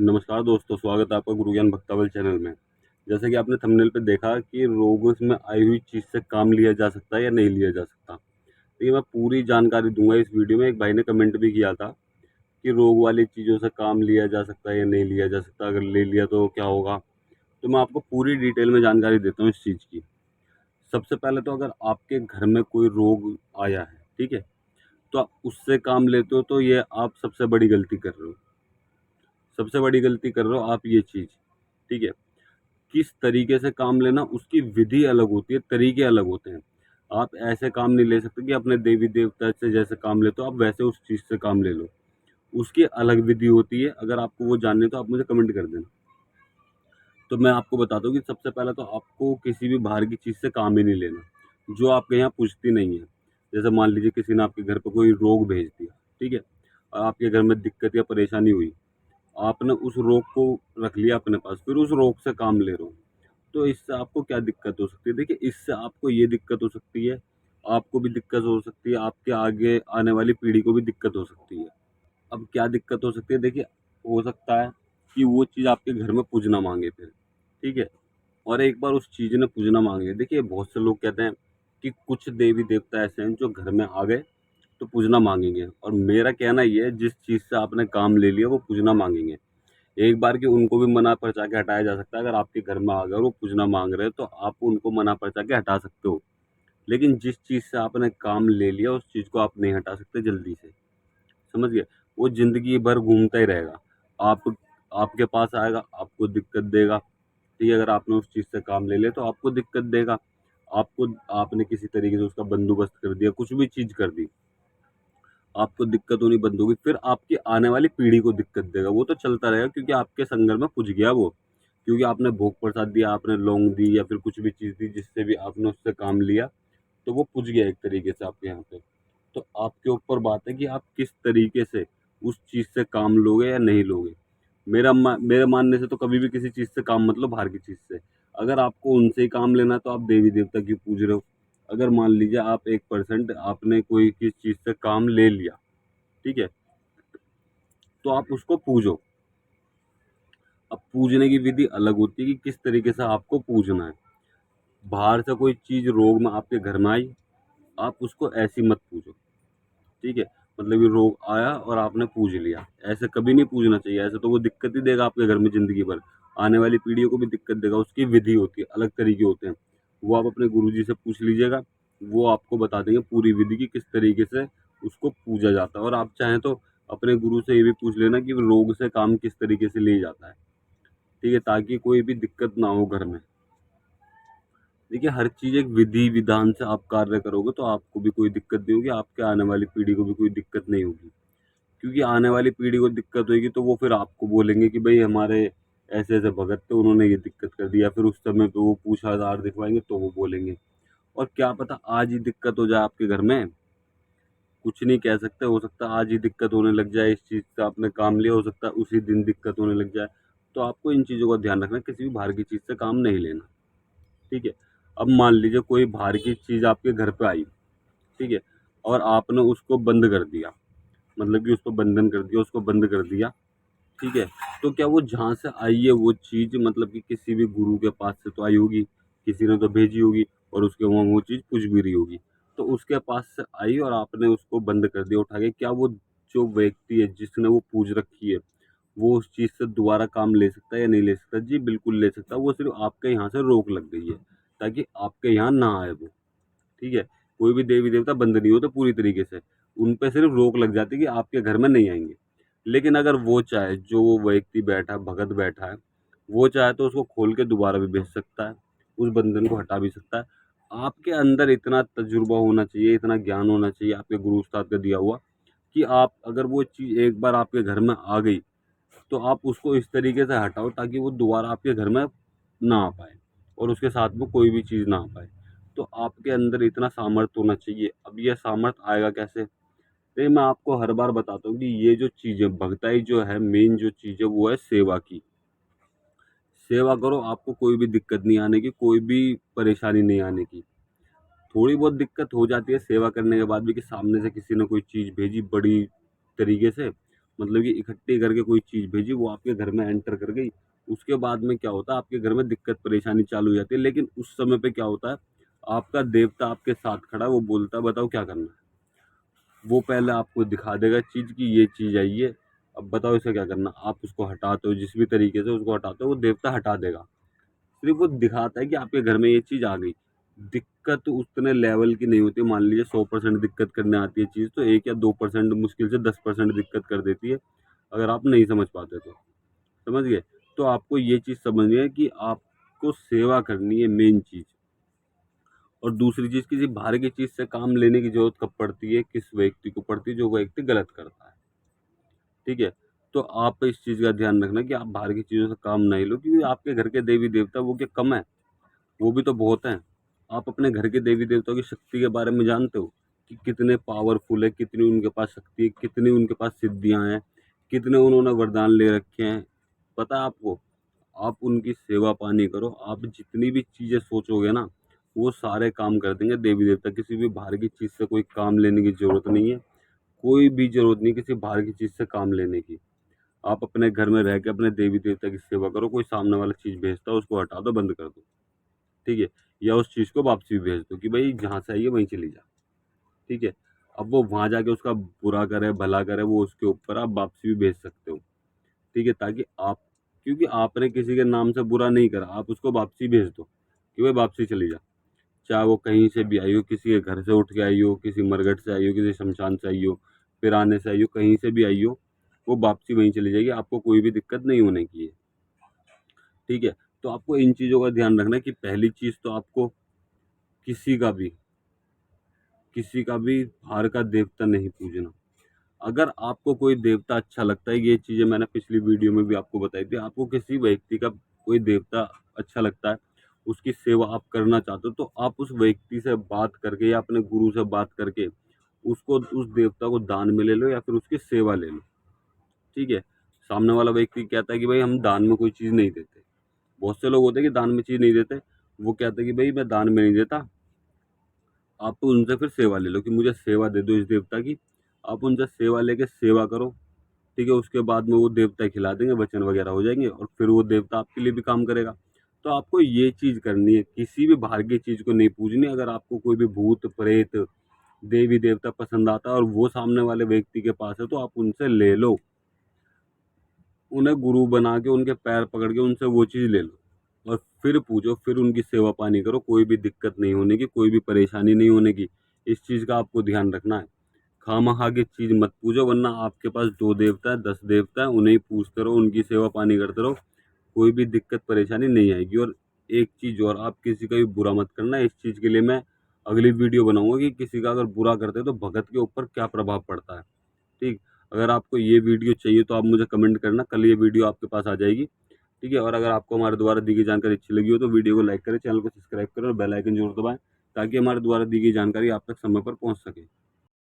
नमस्कार दोस्तों, स्वागत है आपका गुरु ज्ञान भक्तावल चैनल में। जैसे कि आपने थंबनेल पे देखा कि रोगों में आई हुई चीज़ से काम लिया जा सकता है या नहीं लिया जा सकता। तो ये मैं पूरी जानकारी दूँगा इस वीडियो में। एक भाई ने कमेंट भी किया था कि रोग वाली चीज़ों से काम लिया जा सकता है या नहीं लिया जा सकता, अगर ले लिया तो क्या होगा? तो मैं आपको पूरी डिटेल में जानकारी देता हूँ इस चीज़ की। सबसे पहले तो अगर आपके घर में कोई रोग आया है, ठीक है? तो आप उससे काम लेते हो तो ये आप सबसे बड़ी गलती कर रहे हो। सबसे बड़ी गलती कर रहे हो आप ये चीज़, ठीक है? किस तरीके से काम लेना उसकी विधि अलग होती है, तरीके अलग होते हैं। आप ऐसे काम नहीं ले सकते कि अपने देवी-देवता से जैसे काम लेते हो आप वैसे उस चीज़ से काम ले लो। उसकी अलग विधि होती है, अगर आपको वो जाननी है तो आप मुझे कमेंट कर देना। तो मैं आपको बताता हूँ कि सबसे पहले तो आपको किसी भी बाहर की चीज़ से काम ही नहीं लेना, जो आपके यहाँ पुजती नहीं है। जैसे मान लीजिए किसी ने आपके घर पे कोई रोग भेज दिया, ठीक है? और आपके घर में दिक्कत या परेशानी हुई, आपने उस रोग को रख लिया अपने पास, फिर उस रोग से काम ले रहे हो। तो इससे आपको क्या दिक्कत हो सकती है? देखिए, इससे आपको ये दिक्कत हो सकती है, आपको भी दिक्कत हो सकती है, आपके आगे आने वाली पीढ़ी को भी दिक्कत हो सकती है। अब क्या दिक्कत हो सकती है? देखिए, हो सकता है कि वो चीज़ आपके घर में पूजना माँगे फिर, ठीक है? और एक बार उस चीज़ ने पूजना माँगे, देखिए बहुत से लोग कहते हैं कि कुछ देवी-देवता ऐसे हैं जो घर में आ गए तो पूजना माँगेंगे, और मेरा कहना ये है जिस चीज़ से आपने काम ले लिया वो पूजना माँगेंगे। एक बार कि उनको भी मना परचा के हटाया जा सकता है। अगर आपके घर में आ गए और वो पूजना माँग रहे हैं, तो आप उनको मना परचा के हटा सकते हो। लेकिन जिस चीज़ से आपने काम ले लिया, उस चीज़ को आप नहीं हटा सकते जल्दी से, समझ गए? वो ज़िंदगी भर घूमता ही रहेगा। आप आपके पास आएगा, आपको दिक्कत देगा, ठीक है? अगर आपने उस चीज़ से काम ले लिया, तो आपको दिक्कत देगा। आपको आपने किसी तरीके से उसका बंदोबस्त कर दिया, कुछ भी चीज़ कर दी, आपको दिक्कत होनी बंद होगी, फिर आपकी आने वाली पीढ़ी को दिक्कत देगा। वो तो चलता रहेगा क्योंकि आपके संगर में पुज गया वो। क्योंकि आपने भोग प्रसाद दिया, आपने लौंग दी या फिर कुछ भी चीज़ दी जिससे भी आपने उससे काम लिया, तो वो पुज गया एक तरीके से आपके यहाँ पे। तो आपके ऊपर बात है कि आप किस तरीके से उस चीज़ से काम लोगे या नहीं लोगे। मेरे मानने से तो कभी भी किसी चीज़ से काम मत लो बाहर की चीज़ से। अगर आपको उनसे ही काम लेना है तो आप देवी-देवता क्यों पूज रहे हो? अगर मान लीजिए आप 1% आपने कोई किसी चीज़ से काम ले लिया, ठीक है? तो आप उसको पूजो। अब पूजने की विधि अलग होती है कि किस तरीके से आपको पूजना है। बाहर से कोई चीज़ रोग में आपके घर में आई, आप उसको ऐसी मत पूजो, ठीक है? मतलब ये रोग आया और आपने पूज लिया, ऐसे कभी नहीं पूजना चाहिए। ऐसे तो वो दिक्कत ही देगा आपके घर में ज़िंदगी भर। आने वाली पीढ़ियों को भी दिक्कत देगा, उसकी विधि होती है, अलग तरीके होते हैं। वो आप अपने गुरुजी से पूछ लीजिएगा, वो आपको बता देंगे पूरी विधि कि किस तरीके से उसको पूजा जाता है। और आप चाहें तो अपने गुरु से ये भी पूछ लेना कि रोग से काम किस तरीके से लिया जाता है। ठीक है? ताकि कोई भी दिक्कत ना हो घर में। देखिए, हर चीज़ एक विधि-विधान से आप कार्य करोगे तो आपको भी कोई दिक्कत नहीं होगी, आपके आने वाली पीढ़ी को भी कोई दिक्कत नहीं होगी। क्योंकि आने वाली पीढ़ी को दिक्कत होएगी तो वो फिर आपको बोलेंगे कि भई हमारे ऐसे-ऐसे भगत थे, उन्होंने ये दिक्कत कर दी, या फिर उस समय पे वो पूछा-आधार दिखवाएँगे तो वो बोलेंगे। और क्या पता आज ही दिक्कत हो जाए आपके घर में, कुछ नहीं कह सकते, हो सकता है आज ही दिक्कत होने लग जाए, इस चीज़ से आपने काम लिया, हो सकता है उसी दिन दिक्कत होने लग जाए। तो आपको इन चीज़ों का ध्यान रखना है, किसी भी बाहर की चीज़ से काम नहीं लेना, ठीक है? अब मान लीजिए कोई बाहर की चीज़ आपके घर पे आई, ठीक है? और आपने उसको बंद कर दिया, मतलब कि उसको बंधन कर दिया, उसको बंद कर दिया, ठीक है? तो क्या वो जहाँ से आई है वो चीज़, मतलब कि किसी भी गुरु के पास से तो आई होगी, किसी ने तो भेजी होगी और उसके वहाँ वो चीज़ पुज भी रही होगी। तो उसके पास से आई और आपने उसको बंद कर दिया उठा के, क्या वो जो व्यक्ति है जिसने वो पूज रखी है, वो उस चीज़ से दोबारा काम ले सकता है या नहीं ले सकता? जी, बिल्कुल ले सकता है। वो सिर्फ़ आपके यहाँ से रोक लग गई है, ताकि आपके यहाँ ना आए वो, ठीक है? कोई भी देवी-देवता बंद नहीं होते पूरी तरीके से, उन पे सिर्फ़ रोक लग जाती है कि आपके घर में नहीं आएँगे। लेकिन अगर वो चाहे, जो वो व्यक्ति बैठा है, भगत बैठा है, वो चाहे तो उसको खोल के दोबारा भी भेज सकता है, उस बंधन को हटा भी सकता है। आपके अंदर इतना तजुर्बा होना चाहिए, इतना ज्ञान होना चाहिए आपके गुरु उस्ताद का दिया हुआ, कि आप अगर वो चीज़ एक बार आपके घर में आ गई, तो आप उसको इस तरीके से हटाओ ताकि वो दोबारा आपके घर में ना आ पाए और उसके साथ में कोई भी चीज़ ना आ पाए। तो आपके अंदर इतना सामर्थ्य होना चाहिए। अब ये सामर्थ्य आएगा कैसे? देखिए, मैं आपको हर बार बताता हूँ कि ये जो चीज़ है, भगताई जो है, मेन जो चीज़ है वो है सेवा की। सेवा करो, आपको कोई भी दिक्कत नहीं आने की, कोई भी परेशानी नहीं आने की। थोड़ी बहुत दिक्कत हो जाती है सेवा करने के बाद भी कि सामने से किसी ने कोई चीज़ भेजी बड़ी तरीके से, मतलब कि इकट्ठी करके कोई चीज़ भेजी, वो आपके घर में एंटर कर गई। उसके बाद में क्या होता है, आपके घर में दिक्कत परेशानी चालू हो जाती है। लेकिन उस समय पे क्या होता है, आपका देवता आपके साथ खड़ा है, वो बोलता है बताओ क्या करना है। वो पहले आपको दिखा देगा चीज़ की ये चीज़ आई है, अब बताओ इसे क्या करना। आप उसको हटाते हो, जिस भी तरीके से उसको हटाते हो, वो देवता हटा देगा। सिर्फ वो दिखाता है कि आपके घर में ये चीज़ आ गई। दिक्कत उतने लेवल की नहीं होती। मान लीजिए 100% दिक्कत करने आती है चीज़, तो 1 या 2% मुश्किल से 10% दिक्कत कर देती है, अगर आप नहीं समझ पाते तो। समझ गए? तो आपको ये चीज़ समझनी है कि आपको सेवा करनी है मेन चीज़। और दूसरी चीज़, किसी बाहर की चीज़ से काम लेने की ज़रूरत कब पड़ती है, किस व्यक्ति को पड़ती है, जो व्यक्ति गलत करता है। ठीक है? तो आप इस चीज़ का ध्यान रखना कि आप बाहर की चीज़ों से काम नहीं लो, क्योंकि आपके घर के देवी-देवता वो क्या कम है? वो भी तो बहुत हैं। आप अपने घर के देवी-देवताओं की शक्ति के बारे में जानते हो कि कितने पावरफुल है, कितनी उनके पास शक्ति है, कितनी उनके पास सिद्धियाँ हैं, कितने उन्होंने वरदान ले रखे हैं, पता है आपको? आप उनकी सेवा पानी करो, आप जितनी भी चीज़ें सोचोगे ना, वो सारे काम कर देंगे देवी-देवता। किसी भी बाहर की चीज़ से कोई काम लेने की ज़रूरत नहीं है, कोई भी ज़रूरत नहीं किसी बाहर की चीज़ से काम लेने की। आप अपने घर में रह के अपने देवी-देवता की सेवा करो, कोई सामने वाला चीज़ भेजता है उसको हटा दो, बंद कर दो। ठीक है? या उस चीज़ को वापसी भेज दो कि भाई जहाँ से आई है वहीं चली जा। ठीक है? अब वो वहाँ जाके उसका बुरा करे, भला करे, वो उसके ऊपर आप वापसी भी भेज सकते हो। ठीक है? ताकि आप, क्योंकि आपने किसी के नाम से बुरा नहीं करा, आप उसको वापसी भेज दो कि भाई वापसी चली जा। चाहे वो कहीं से भी आई हो, किसी के घर से उठ के आई हो, किसी मरघट से आई हो, किसी शमशान से आई हो, पिराने से आई हो, कहीं से भी आई हो, वो वापसी वहीं चली जाएगी, आपको कोई भी दिक्कत नहीं होने की है। ठीक है? तो आपको इन चीज़ों का ध्यान रखना है कि पहली चीज़ तो आपको किसी का भी बाहर का देवता नहीं पूजना। अगर आपको कोई देवता अच्छा लगता है, ये चीज़ें मैंने पिछली वीडियो में भी आपको बताई थी, आपको किसी व्यक्ति का कोई देवता अच्छा लगता है, उसकी सेवा आप करना चाहते हो, तो आप उस व्यक्ति से बात करके या अपने गुरु से बात करके उसको, उस देवता को दान में ले लो या फिर उसकी सेवा ले लो। ठीक है? सामने वाला व्यक्ति कहता है कि भाई हम दान में कोई चीज़ नहीं देते। बहुत से लोग होते हैं कि दान में चीज़ नहीं देते। वो कहते हैं कि भाई मैं दान में नहीं देता, आप उनसे फिर सेवा ले लो कि मुझे सेवा दे दो इस देवता की। आप उनसे सेवा लेके सेवा करो। ठीक है? उसके बाद में वो देवता खिला देंगे, वचन वगैरह हो जाएँगे और फिर वो देवता आपके लिए भी काम करेगा। तो आपको ये चीज़ करनी है, किसी भी बाहर की चीज़ को नहीं पूजनी। अगर आपको कोई भी भूत, प्रेत, देवी-देवता पसंद आता है और वो सामने वाले व्यक्ति के पास है, तो आप उनसे ले लो। उन्हें गुरु बना के, उनके पैर पकड़ के उनसे वो चीज़ ले लो और फिर पूजो, फिर उनकी सेवा पानी करो। कोई भी दिक्कत नहीं होने की, कोई भी परेशानी नहीं होने की। इस चीज़ का आपको ध्यान रखना है। खामखा की चीज़ मत पूजो, वरना आपके पास 2 देवता है, 10 देवता है, उन्हें ही पूजते रहो, उनकी सेवा पानी करते रहो, कोई भी दिक्कत परेशानी नहीं आएगी। और एक चीज़ और, आप किसी का भी बुरा मत करना। इस चीज़ के लिए मैं अगली वीडियो बनाऊँगा कि किसी का अगर बुरा करते हैं तो भगत के ऊपर क्या प्रभाव पड़ता है। ठीक? अगर आपको ये वीडियो चाहिए तो आप मुझे कमेंट करना, कल ये वीडियो आपके पास आ जाएगी। ठीक है? और अगर आपको हमारे द्वारा दी गई जानकारी अच्छी लगी हो तो वीडियो को लाइक करें, चैनल को सब्सक्राइब करें और बेल आइकन जरूर दबाएँ, ताकि हमारे द्वारा दी गई जानकारी आप तक समय पर पहुँच सके।